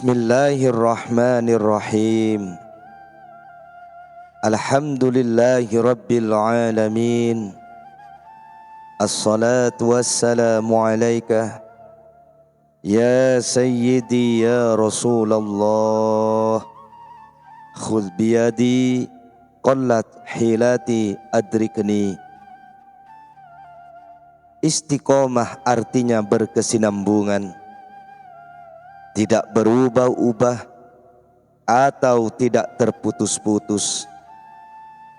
Bismillahirrahmanirrahim. Alhamdulillahi rabbil alamin. Assalatu wassalamu alaika ya sayyidi ya Rasulullah. Khudh biyadi qallat hilati adrikni. Istiqomah artinya berkesinambungan, tidak berubah-ubah atau tidak terputus-putus.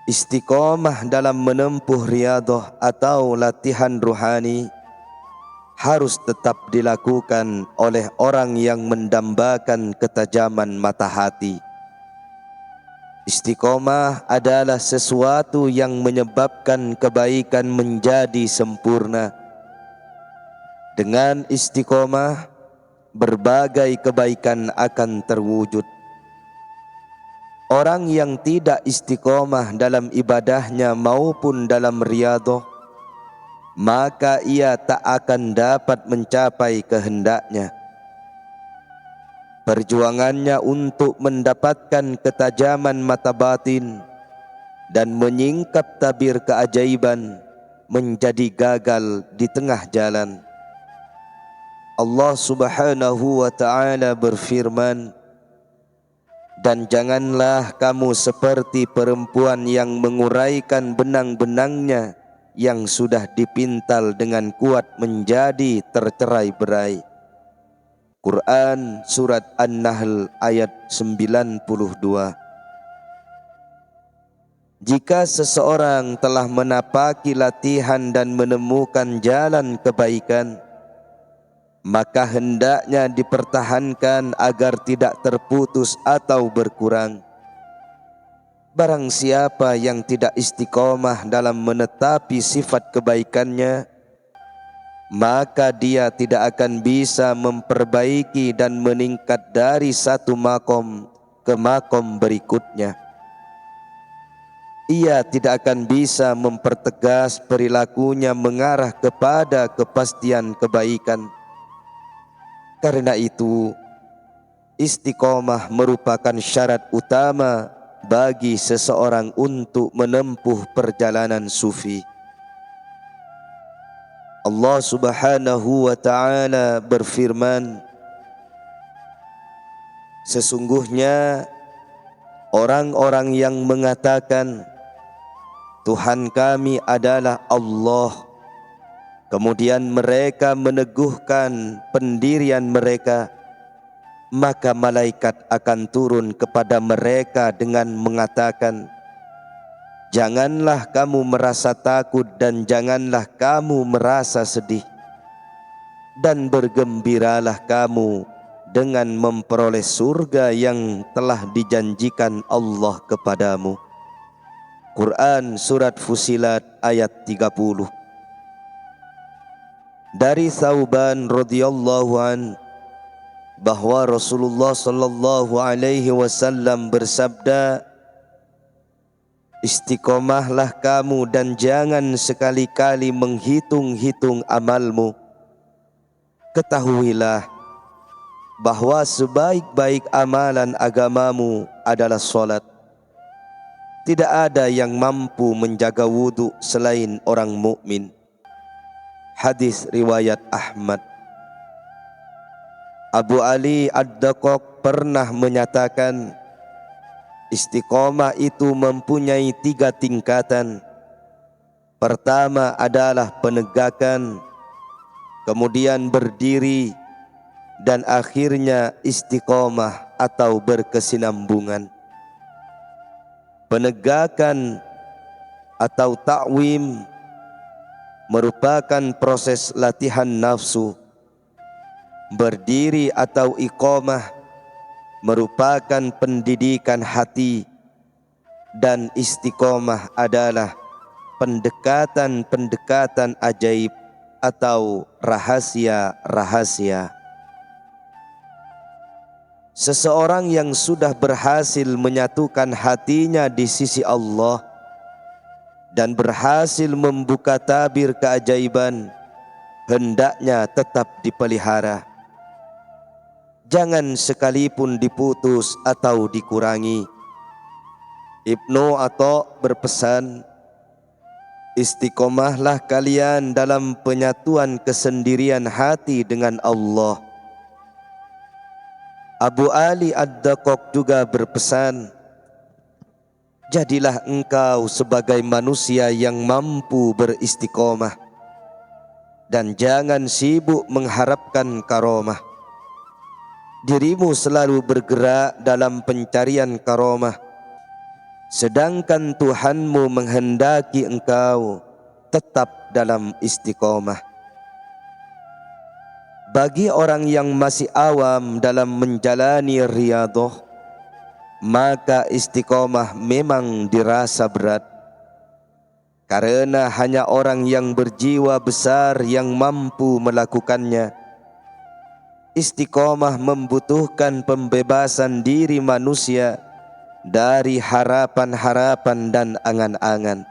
Istiqomah dalam menempuh riyadhah atau latihan ruhani harus tetap dilakukan oleh orang yang mendambakan ketajaman mata hati. Istiqomah adalah sesuatu yang menyebabkan kebaikan menjadi sempurna. Dengan istiqomah, berbagai kebaikan akan terwujud. Orang yang tidak istiqomah dalam ibadahnya maupun dalam riyadhah, maka ia tak akan dapat mencapai kehendaknya. Perjuangannya untuk mendapatkan ketajaman mata batin dan menyingkap tabir keajaiban menjadi gagal di tengah jalan. Allah Subhanahu wa ta'ala berfirman, dan janganlah kamu seperti perempuan yang menguraikan benang-benangnya yang sudah dipintal dengan kuat menjadi tercerai-berai. Quran Surat An-Nahl ayat 92. Jika seseorang telah menapaki latihan dan menemukan jalan kebaikan, maka hendaknya dipertahankan agar tidak terputus atau berkurang. Barang siapa yang tidak istiqomah dalam menetapi sifat kebaikannya, maka dia tidak akan bisa memperbaiki dan meningkat dari satu makom ke makom berikutnya. Ia tidak akan bisa mempertegas perilakunya mengarah kepada kepastian kebaikan. Karena itu, istiqomah merupakan syarat utama bagi seseorang untuk menempuh perjalanan sufi. Allah Subhanahu wa ta'ala berfirman, sesungguhnya orang-orang yang mengatakan Tuhan kami adalah Allah, kemudian mereka meneguhkan pendirian mereka, maka malaikat akan turun kepada mereka dengan mengatakan, janganlah kamu merasa takut dan janganlah kamu merasa sedih, dan bergembiralah kamu dengan memperoleh surga yang telah dijanjikan Allah kepadamu. Quran Surat Fussilat ayat 30. Dari Thauban radhiyallahu an bahwa Rasulullah sallallahu alaihi wasallam bersabda, istiqomahlah kamu dan jangan sekali-kali menghitung-hitung amalmu. Ketahuilah bahwa sebaik-baik amalan agamamu adalah salat. Tidak ada yang mampu menjaga wudu selain orang mukmin. Hadis riwayat Ahmad. Abu Ali Ad-Daqqaq pernah menyatakan, istiqomah itu mempunyai 3 tingkatan. Pertama adalah penegakan, kemudian berdiri, dan akhirnya istiqomah atau berkesinambungan. Penegakan atau ta'wim merupakan proses latihan nafsu. Berdiri atau iqamah merupakan pendidikan hati, dan istiqomah adalah pendekatan-pendekatan ajaib atau rahasia-rahasia. Seseorang yang sudah berhasil menyatukan hatinya di sisi Allah dan berhasil membuka tabir keajaiban, hendaknya tetap dipelihara. jangan sekalipun diputus atau dikurangi. Ibnu Atha berpesan, istiqomahlah kalian dalam penyatuan kesendirian hati dengan Allah. Abu Ali Ad-Daqqaq juga berpesan, jadilah engkau sebagai manusia yang mampu beristiqomah dan jangan sibuk mengharapkan karomah. Dirimu selalu bergerak dalam pencarian karomah, sedangkan Tuhanmu menghendaki engkau tetap dalam istiqomah. Bagi orang yang masih awam dalam menjalani riyadhah, maka istiqomah memang dirasa berat, karena hanya orang yang berjiwa besar yang mampu melakukannya. Istiqomah membutuhkan pembebasan diri manusia dari harapan-harapan dan angan-angan,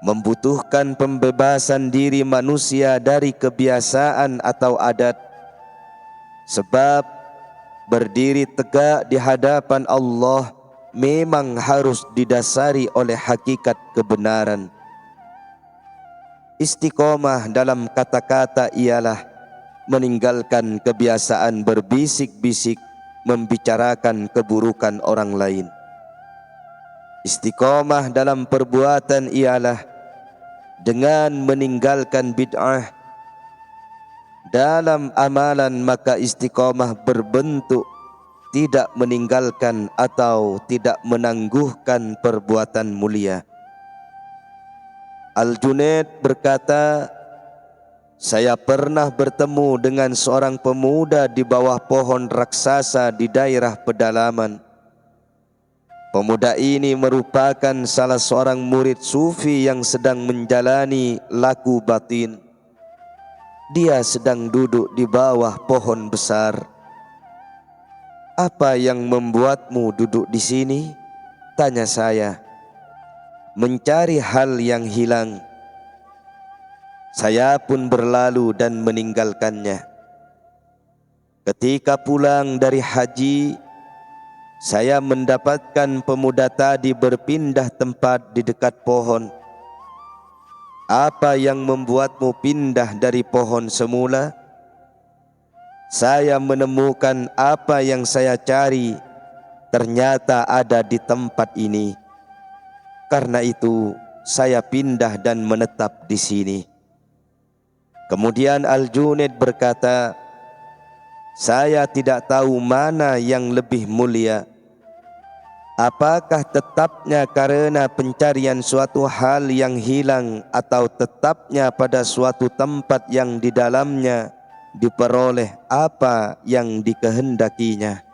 membutuhkan pembebasan diri manusia dari kebiasaan atau adat, sebab berdiri tegak di hadapan Allah memang harus didasari oleh hakikat kebenaran. Istiqomah dalam kata-kata ialah meninggalkan kebiasaan berbisik-bisik membicarakan keburukan orang lain. Istiqomah dalam perbuatan ialah dengan meninggalkan bid'ah. Dalam amalan maka istiqomah berbentuk tidak meninggalkan atau tidak menangguhkan perbuatan mulia. Al-Junaid berkata, saya pernah bertemu dengan seorang pemuda di bawah pohon raksasa di daerah pedalaman. Pemuda ini merupakan salah seorang murid sufi yang sedang menjalani laku batin. Dia sedang duduk di bawah pohon besar. Apa yang membuatmu duduk di sini? Tanya saya. Mencari hal yang hilang. Saya pun berlalu dan meninggalkannya. Ketika pulang dari haji, saya mendapatkan pemuda tadi berpindah tempat di dekat pohon. Apa yang membuatmu pindah dari pohon semula? Saya menemukan apa yang saya cari, ternyata ada di tempat ini. Karena itu, saya pindah dan menetap di sini. Kemudian Al-Junaid berkata, saya tidak tahu mana yang lebih mulia. Apakah tetapnya karena pencarian suatu hal yang hilang atau tetapnya pada suatu tempat yang di dalamnya diperoleh apa yang dikehendakinya?